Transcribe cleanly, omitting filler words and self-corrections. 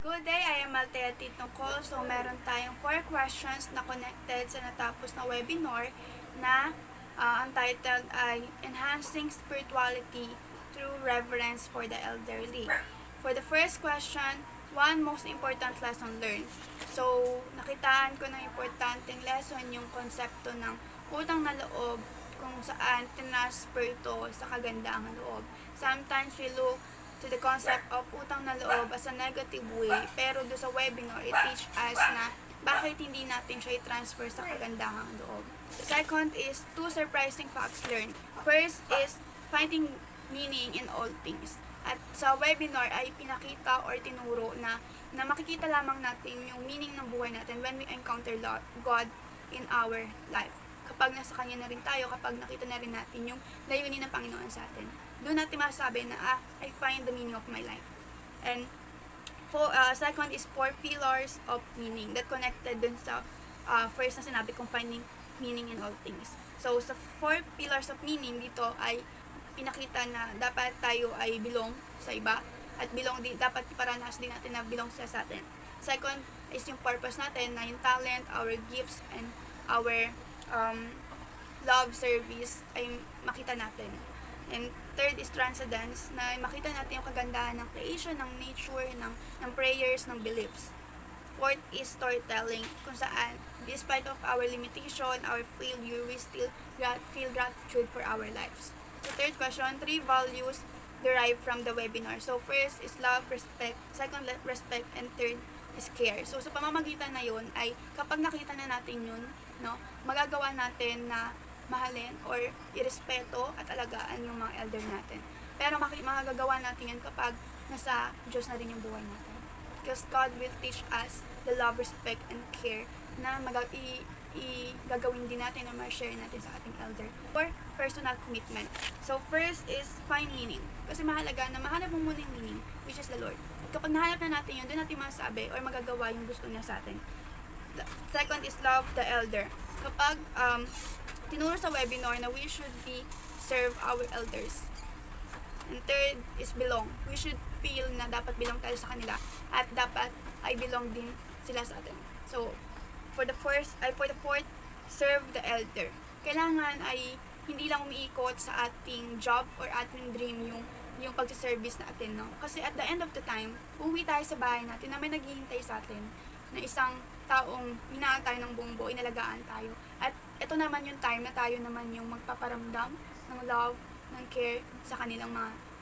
Good day, I am Althea Titnocol. So, meron tayong 4 questions na connected sa natapos na webinar na ang title ay Enhancing Spirituality Through Reverence for the Elderly. For the first question, one most important lesson learned. So, nakitaan ko ng importanteng lesson yung konsepto ng utang na loob kung saan tinransfer ito sa kagandaang loob. Sometimes we look to the concept of utang na loob as a negative way, pero do sa webinar, it teach us na bakit hindi natin siya i-transfer sa kagandahang loob. The second is two surprising facts learned. First is finding meaning in all things. At sa webinar ay pinakita or tinuro na makikita lamang natin yung meaning ng buhay natin when we encounter God in our life. Kapag nasa Kanya na rin tayo, kapag nakita na rin natin yung layunin ng Panginoon sa atin, doon natin masasabi na, I find the meaning of my life. And second is 4 pillars of meaning that connected dun sa first na sinabi kong finding meaning in all things. So, sa 4 pillars of meaning dito ay pinakita na dapat tayo ay belong sa iba at dapat iparanas din natin na belong sa atin. Second is yung purpose natin na yung talent, our gifts, and our love service ay makita natin. And third is transcendence, na makita natin yung kagandahan ng creation, ng nature, ng prayers, ng beliefs. Fourth is storytelling, kung saan, despite of our limitation, our failure, we still feel gratitude for our lives. So third question, 3 values derived from the webinar. So first is love, respect, second respect, and third is care. So sa pamamagitan na yun ay kapag nakita na natin yun, no, magagawa natin na mahalin or irespeto at alagaan yung mga elder natin. Pero magagawa natin yan kapag nasa Diyos na rin yung buhay natin. Because God will teach us the love, respect, and care na gagawin din natin na ma-share natin sa ating elder. Or personal commitment. So first is find meaning. Kasi mahalaga na mahanap mo muna yung meaning, which is the Lord. At kapag nahanap na natin yun, doon natin masabi or magagawa yung gusto niya sa atin. Second is love the elder. Kapag tinuro sa webinar na we should serve our elders. And third is belong. We should feel na dapat belong tayo sa kanila at dapat ay belong din sila sa atin. So, for the fourth, serve the elder. Kailangan ay hindi lang umiikot sa ating job or ating dream yung pagsiservice natin, no? Kasi at the end of the time, uwi tayo sa bahay natin na may naghihintay sa atin na isang taong minahal tayo ng buong buo, inalagaan tayo. At ito naman yung time na tayo naman yung magpaparamdam ng love, ng care sa kanilang mga